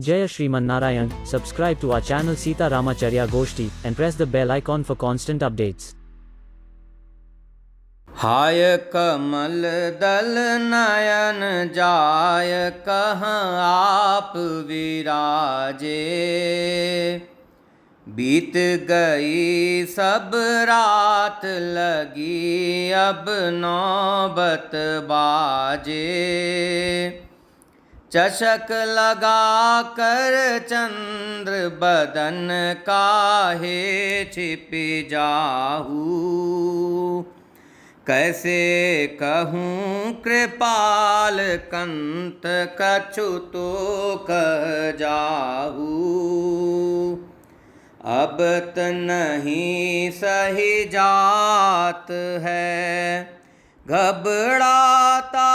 Jaya Shriman Narayan, subscribe to our channel Sita Ramacharya Goshti and press the bell icon for constant updates. हाय कमल दल नयन जाय कहाँ आप विराजे। बीत गई सब रात लगी अब नौबत बाजे। चषक लगा कर चंद्र बदन काहे छिप जाहू। कैसे कहूँ कृपाल कंत कछु तो कह जाहू। अब त नहीं सही जात है घबराता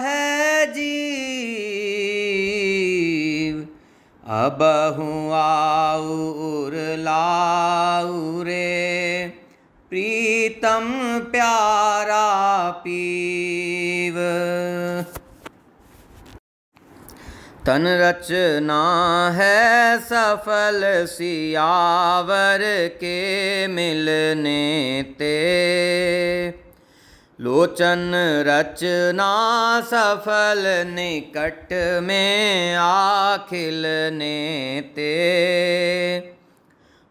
है जीव। अबहु आउर लाऊ रे प्रीतम प्यारा पीव। तन रचना है सफल सियावर के मिलने ते। लोचन रचना सफल निकट में आखिलने ते।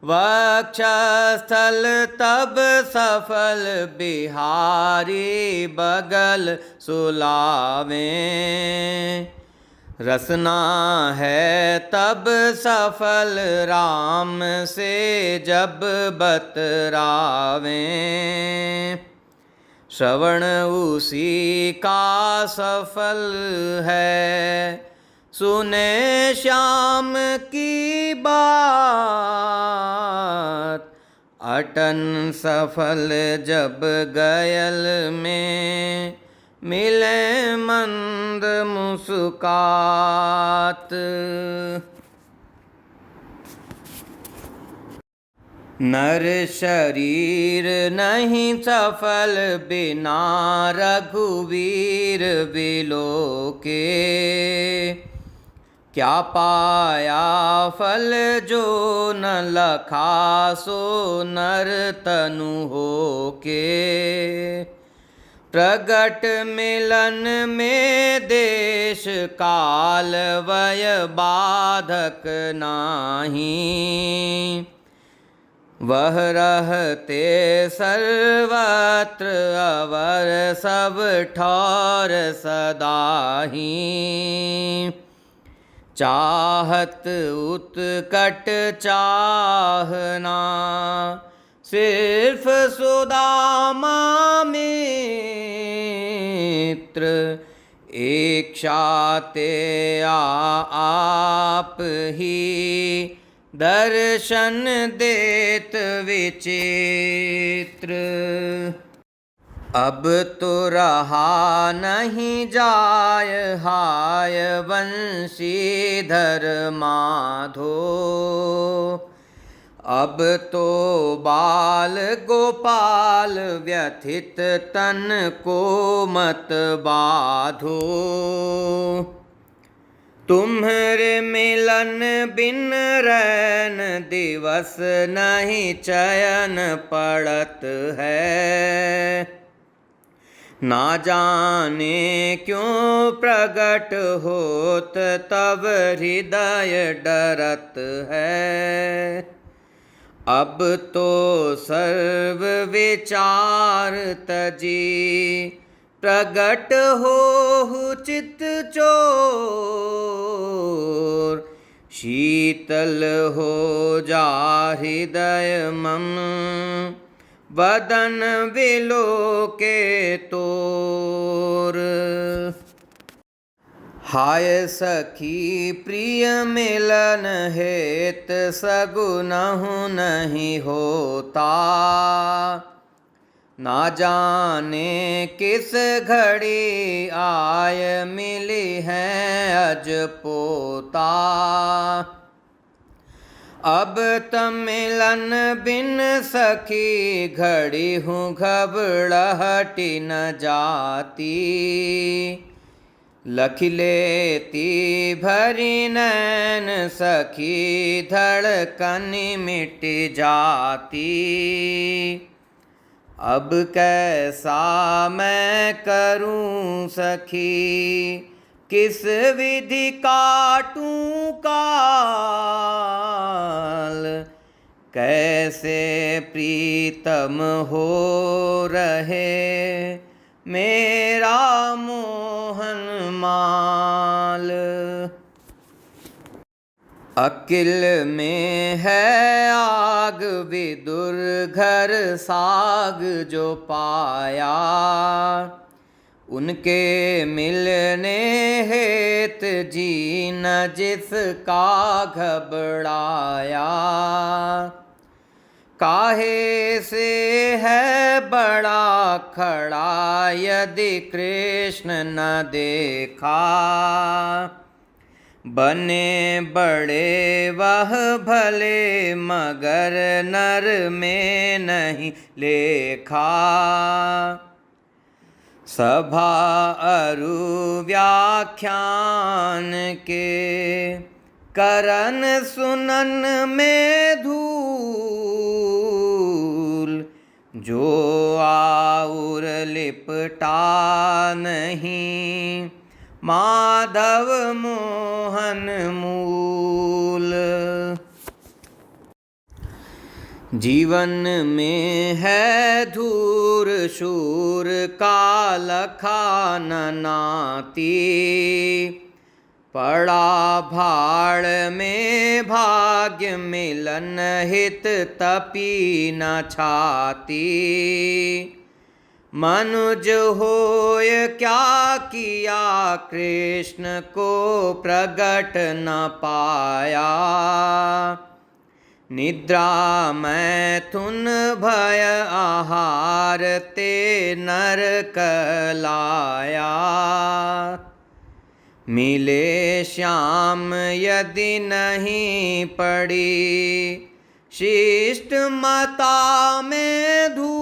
वक्षस्थल तब सफल बिहारी बगल सुलावें। रसना है तब सफल राम से जब बतरावें। श्रवण उसी का सफल है सुने श्याम की बात। अटन सफल जब गयल में मिले मंद मुस्कात। नर शरीर नहीं सफल बिना रघुवीर बिलोके। क्या पाया फल जो न लखा सो नर तनु होके। प्रगट मिलन में देश काल वय बाधक नाही। वह रहते सर्वत्र अवर सब ठौर सदाही। चाहत उत्कट चाहना सिर्फ सुदामा मित्र। एक शाते आप ही दर्शन देत विचित्र। अब तो रहा नहीं जाय हाय वंशीधर माधो। अब तो बाल गोपाल व्यथित तन को मत बाधो। तुम्हारे मिलन बिन रैन दिवस नहीं चयन पड़त है। ना जाने क्यों प्रगट होत तब हृदय डरत है। अब तो सर्व विचार तजी प्रगट हो चित चोर। शीतल हो जा हृदय मम वदन विलो के तोर। हाय सखी प्रिय मिलन हेत सगुनहु नहीं होता। ना जाने किस घड़ी आय मिली है अज पोता। अब त मिलन बिन सखी घड़ी हूँ घबराहटी न जाती। लख लेती भरी नैन सखी धड़कन मिट जाती। अब कैसा मैं करूं सखी किस विधि काटूं काल। कैसे प्रीतम हो रहे मेरा मोहन माल। अकिल में है आग विदुर घर साग जो पाया। उनके मिलने हेत जी न जिसका घबराया। काहे से है बड़ा खड़ा यदि कृष्ण न देखा। बने बड़े वह भले मगर नर में नहीं लेखा। सभा अरु व्याख्यान के करन सुनन में धूल। जो आउर लिपटा नहीं माधव मोहन मूल। जीवन में है धूर शूर काल खान नाती। पड़ा भाड़ में भाग्य मिलन हित तपी न छाती। मनुज होय क्या किया कृष्ण को प्रगट न पाया। निद्रा मैथुन भय आहार ते नर कलाया। मिले श्याम यदि नहीं पड़ी शिष्ट मता में धूल।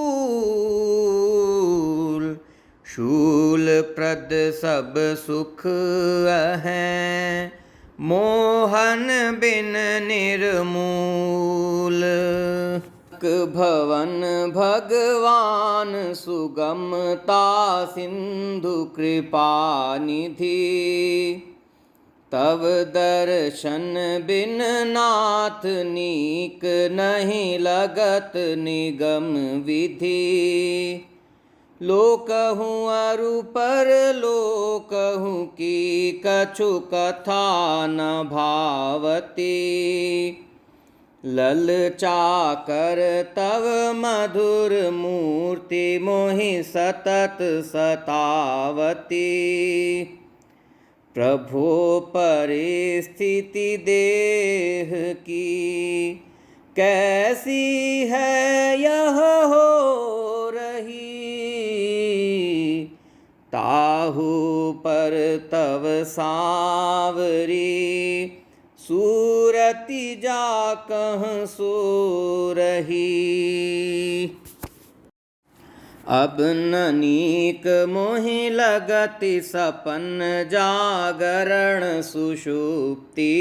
शूल प्रद सब सुख हैं मोहन बिन निर्मूल। भवन भगवान सुगमता सिंधु कृपा निधि। तव दर्शन बिन नाथ नीक नहीं लगत निगम विधि। लोकहूँ अरु पर लोकहूँ की कछु कथा न भावती। ललचाकर तव मधुर मूर्ति मोहि सतत सतावती। प्रभो परिस्थिति देह की कैसी है यह हो रही। ताहू पर तव सांवरी सूरति जा कह सो रही। अब ननीक मोहि लगति सपन जागरण सुषुप्ति।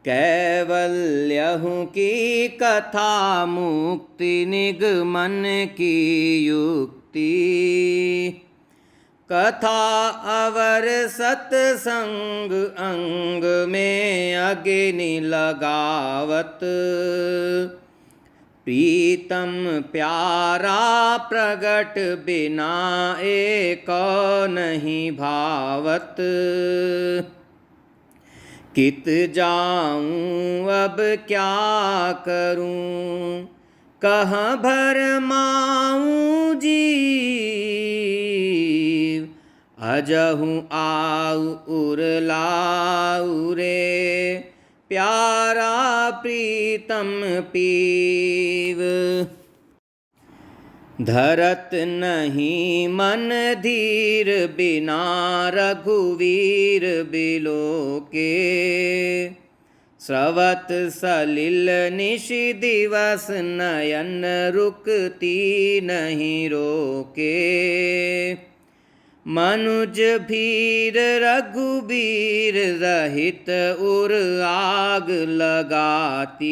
कैवल्यहु की कथा मुक्ति निगमन की युक्ति। कथा अवर सत्संग अंग में अग्नि लगावत। प्रीतम प्यारा प्रगट बिना एक नहीं भावत। कित जाऊं अब क्या करूं कहाँ भरमाऊं जीव। अजहूँ आऊ उरलाऊ रे प्यारा प्रीतम पीव। धरत नहीं मन धीर बिना रघुवीर बिलोके। स्रवत सलिल निशि दिवस नयन रुकती नहीं रोके। मनुज भीर रघुबीर रहित उर आग लगाती।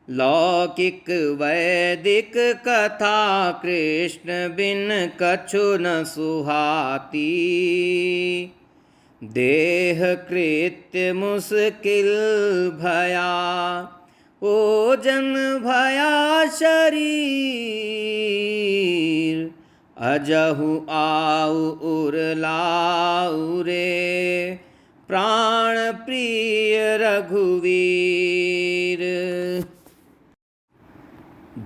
लौकिक वैदिक कथा कृष्ण बिन कछु न सुहाती। देह कृत्य मुश्किल भया ओजन भया शरीर। अजहु आउ उर लाउ रे प्राण प्रिय रघुवीर।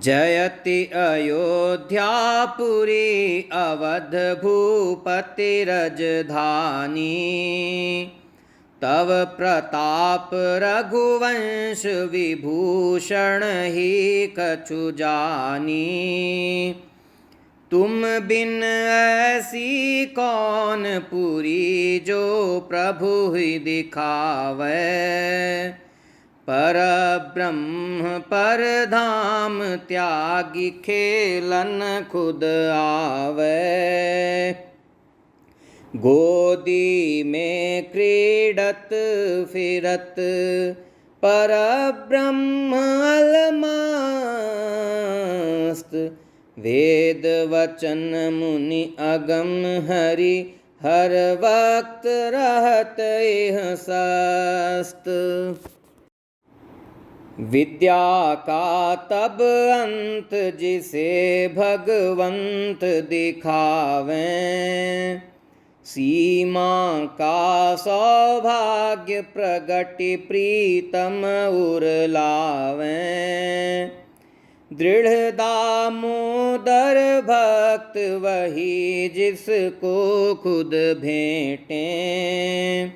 जयति अयोध्यापुरी अवध भूपति रजधानी। तव प्रताप रघुवंश विभूषण ही कछु जानी। तुम बिन ऐसी कौन पुरी जो प्रभु ही दिखावे। पर ब्रह्म पर धाम त्यागी खेलन खुद आवे। गोदी में क्रीडत फिरत पर ब्रह्म अलमस्त। वेद वचन मुनि अगम हरि हर वक्त रहत एह सस्त। विद्या का तब अंत जिसे भगवंत दिखावें। सीमा का सौभाग्य प्रगति प्रीतम उर लावें। दृढ़ दामोदर भक्त वही जिसको खुद भेंटें।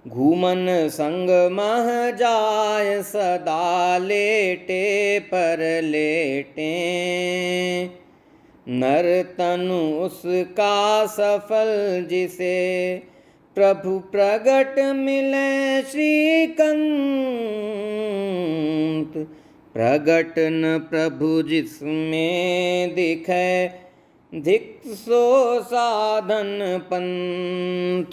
घूमन संग मह जाय सदा लेटे पर लेटे। नर तनु उसका सफल जिसे प्रभु प्रगट मिले श्रीकंठ। प्रगट न प्रभु जिसमें दिखे धिक सो साधन पंथ।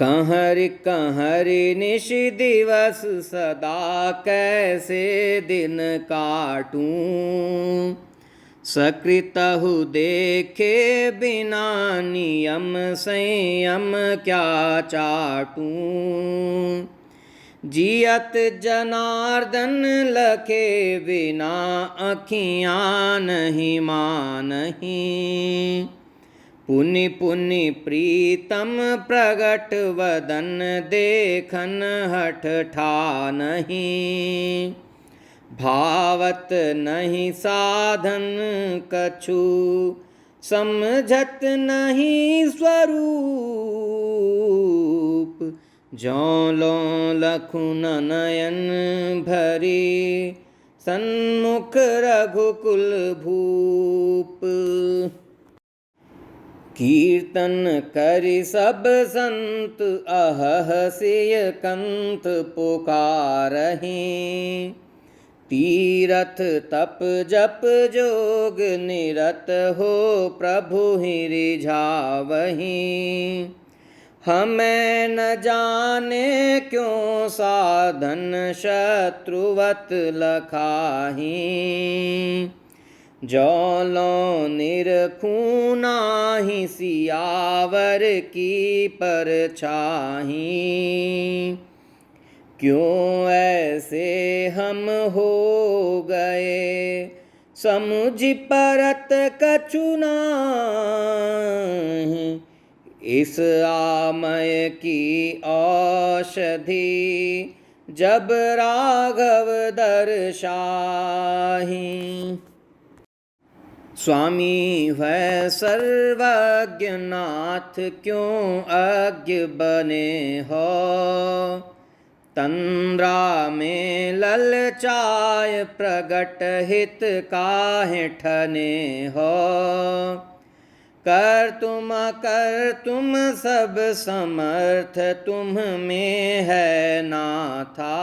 कहरि कहरि निश दिवस सदा कैसे दिन काटूं। सकृतहु देखे बिना नियम संयम क्या चाटूं। जियत जनार्दन लखे बिना अखियाँ नहीं मानहीं। पुनि पुनि प्रीतम प्रगट वदन देखन हठ ठानहीं। भावत नहीं साधन कछु समझत नहीं स्वरूप। ज्यों लों लखुन नयन भरी सन्मुख रघुकुल भूप। कीर्तन करि सब संत अहह सिय कंत पुकारहीं। तीरथ तप जप जोग निरत हो प्रभु ही रिझावहीं। हमें न जाने क्यों साधन शत्रुवत लखाहीं। जो लो निरखूं नाहि सियावर की परछाहीं। क्यों ऐसे हम हो गए समुझ परत कछु नाहीं। इस आमय की औषधि जब राघव दर्शाहीं। स्वामी है सर्वज्ञ नाथ क्यों अज्ञ बने हो। तंद्रा में ललचाय प्रगट हित काहे ठने हो। कर तुम सब समर्थ तुम में है नाथा।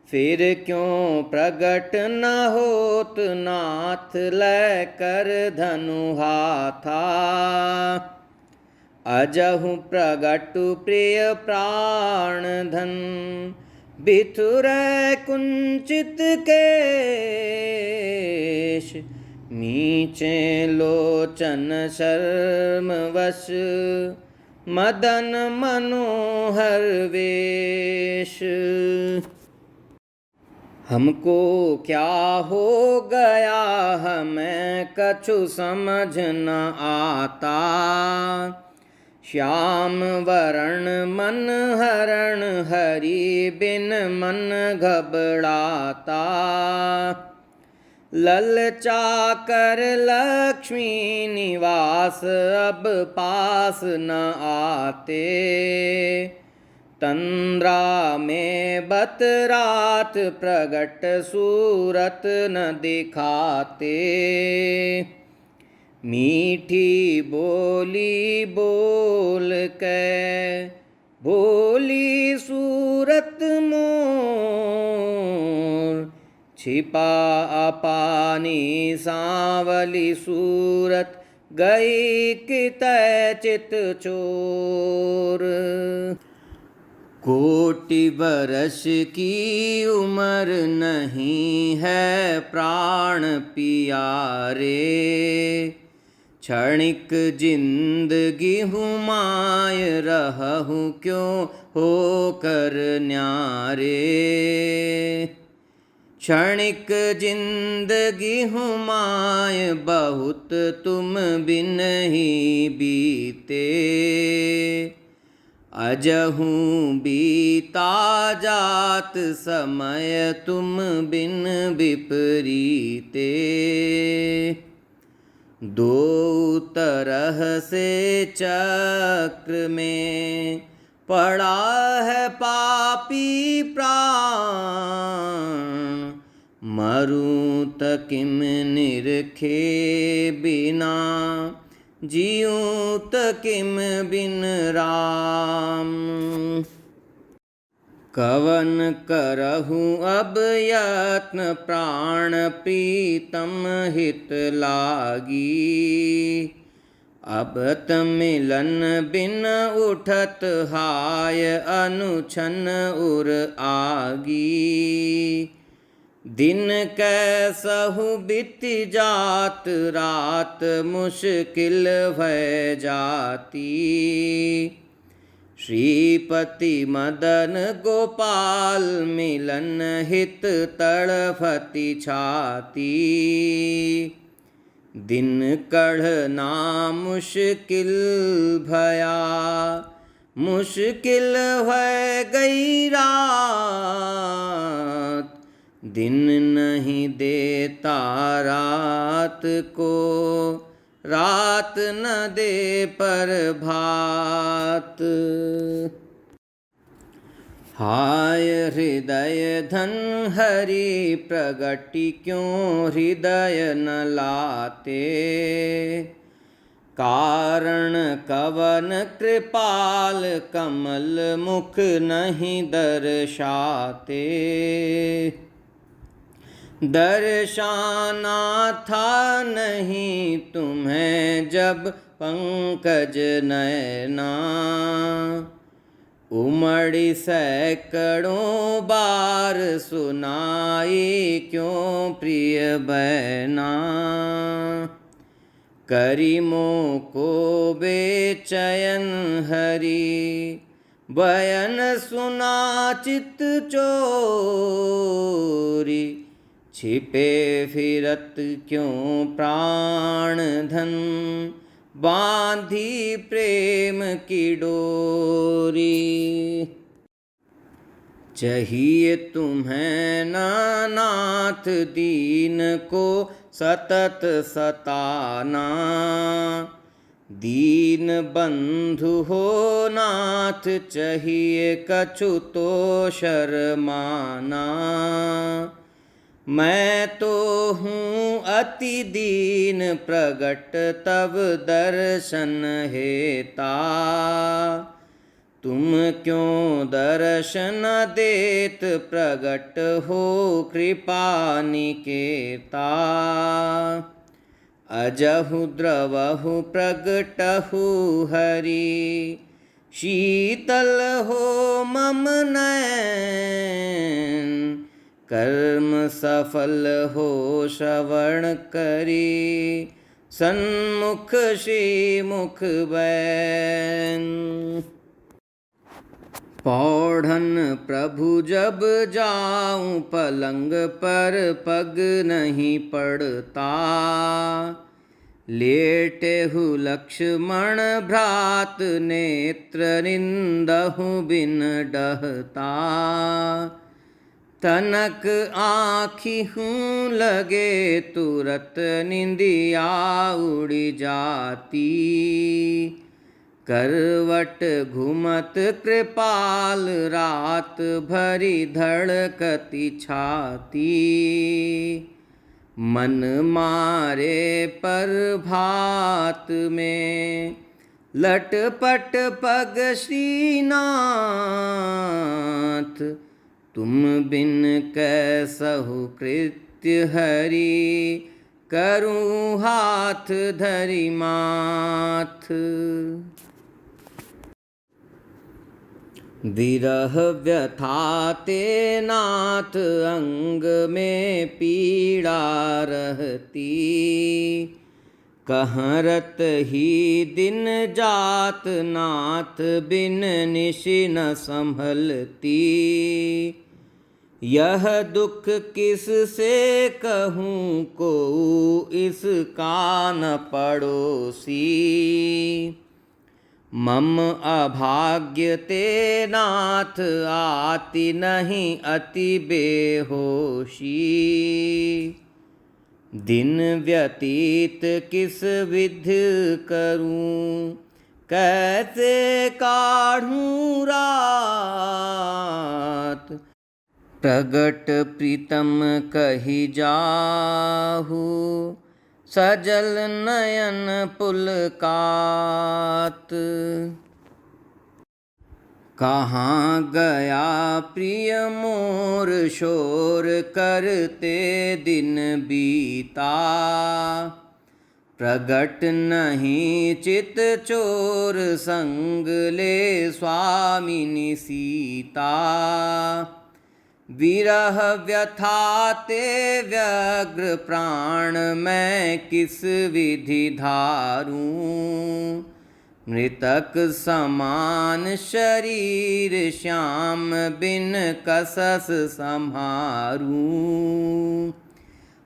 फिर क्यों प्रगट न होत नाथ लै कर धनु हाथा। अजहु प्रगटु प्रिय प्राण धन बिथुरै कुंचित केश। नीचे लोचन शर्म वश मदन मनोहर वेश। हमको क्या हो गया हमें कछु समझ न आता। श्याम वरण मन हरण हरि बिन मन घबराता। ललचा कर लक्ष्मी निवास अब पास न आते। तंद्रा में बत रात प्रगट सूरत न दिखाते। मीठी बोली बोल के बोली सूरत मोर। छिपा अपानी सांवली सूरत गई कितै चित चोर। कोटि बरस की उम्र नहीं है प्राण पियारे। क्षणिक जिंदगी हुमाय रहूं क्यों होकर न्यारे। क्षणिक जिंदगी हुमाय बहुत तुम बिन ही बीते। अजहूं बीता जात समय तुम बिन विपरीते। दो तरह से चक्र में पड़ा है पापी प्राण। मरूं त किम निरखे बिना जीऊं त किम बिन राम। कवन करहूँ अब यत्न प्राण प्रीतम हित लागी। अब त मिलन बिन उठत हाय अनुछन उर आगी। दिन कैसहु बीत जात रात मुश्किल भय जाती। श्रीपति मदन गोपाल मिलन हित तड़फती छाती। दिन कढ़ना मुश्किल भया मुश्किल है गई रात। दिन नहीं देता रात को रात न दे प्रभात। हाय हृदय धन हरि प्रगति क्यों हृदय न लाते। कारण कवन कृपाल कमल मुख नहीं दर्शाते। दर्शाना था नहीं तुम्हें जब पंकज नयना। उमड़ी सैकड़ों बार सुनाई क्यों प्रिय बहना। करीमों को बेचैन हरि बयन सुना चित चोरी। छिपे फिरत क्यों प्राण धन बांधी प्रेम की डोरी। चाहिए तुम्हें नाथ दीन को सतत सताना। दीन बंधु हो नाथ चाहिए कछु तो शर्माना। मैं तो हूँ अति दीन प्रगट तब दर्शन हेता। तुम क्यों दर्श न देत प्रगट हो कृपा निकेता। अजहु द्रवहु प्रगटहु हरि शीतल हो मम नयन। कर्म सफल हो श्रवण करी सन्मुख श्रीमुख बैन। पौढ़न प्रभु जब जाऊं पलंग पर पग नहीं पड़ता। लेटेहु लक्ष्मण भ्रात नेत्र निंदहु बिन डहता। तनक आँखिहूँ लगे तुरत निंदिया उड़ी जाती। करवट घुमत कृपाल रात भरी धड़कती छाती। मन मारे प्रभात में लटपट पग श्रीनाथ। तुम बिन कैसहु कृत्य हरि करूँ हाथ धरि माथ। विरह व्यथा ते नाथ अंग में पीड़ा रहती। कहरत ही दिन जात नाथ बिन निश न संभलती। यह दुख किस से कहूँ को इसका न पड़ोसी। मम अभाग्य ते नाथ आति नहीं अति बेहोशी। दिन व्यतीत किस विधि करूं कैसे काढ़ूं रात। प्रगट प्रीतम कही जाहू सजल नयन पुलकात। कहाँ गया प्रिय मोर शोर करते दिन बीता। प्रगट नहीं चित चोर संग ले स्वामिनी सीता। विरह व्यथा ते व्यग्र प्राण मैं किस विधि धारूं। मृतक समान शरीर श्याम बिन कसस संहारूं।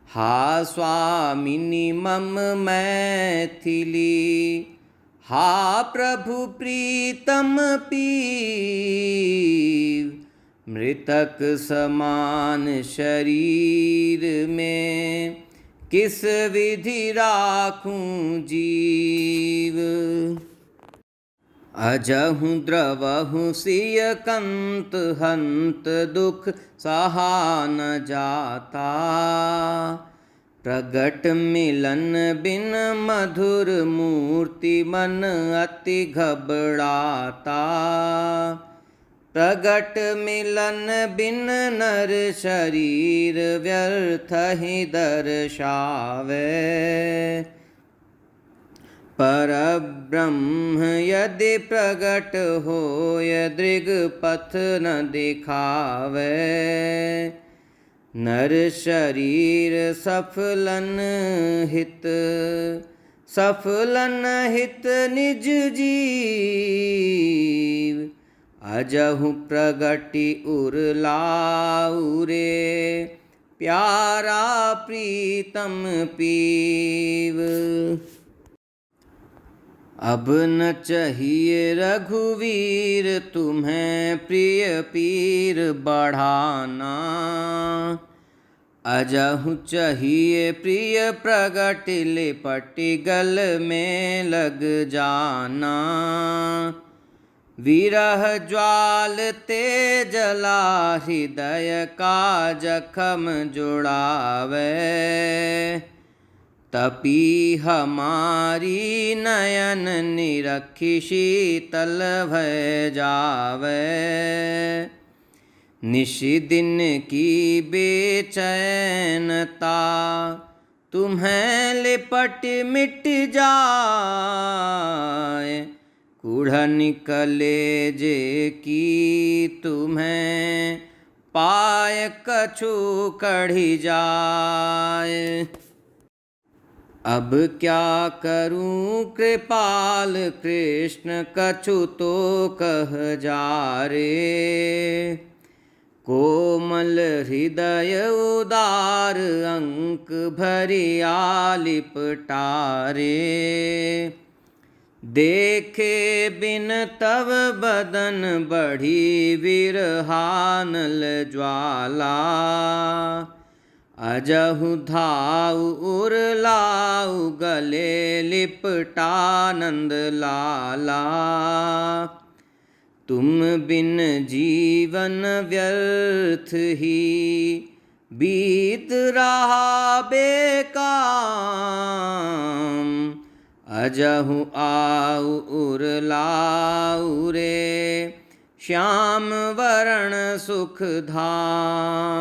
हा स्वामिनी मम मैथिली हा प्रभु प्रीतम पीव। मृतक समान शरीर में किस विधि राखूं जीव। अजहु द्रवहु सिय कंत हंत दुख सहा न जाता। प्रगट मिलन बिन मधुर मूर्ति मन अति घबराता। प्रगट मिलन बिन नर शरीर व्यर्थ ही दर्शावे। परब्रह्म यदि प्रगट होय दृग पथ न दिखावे। नर शरीर सफलन हित निज जीव। अजहु प्रगटि उरलाउ रे प्यारा प्रीतम पीव। अब न चाहिए रघुवीर तुम्हें प्रिय पीर बढ़ाना। अजहु चाहिए प्रिय प्रगट लिपटि गल में लग जाना। विरह ज्वाल ते जला हृदय का जखम जुड़ावे। तपी हमारी नयन निरखी शीतल भय जावे। निश दिन की बेचैनता तुम्हें लिपट मिट जाए। कुढ़न कलेजे की तुम्हें पाय कछु कढ़ी जाए। अब क्या करूं कृपाल कृष्ण कछु तो कह जा रे। कोमल हृदय उदार अंक भरिया लिपटारे। देखे बिन तव बदन बढ़ी विरहानल ज्वाला। अजहु धाउ उरलाउ गले लिपटानंद लाला। तुम बिन जीवन व्यर्थ ही बीत रहा बेकाम। अजहु आउ उरलाउ रे श्याम वरण सुख धाम।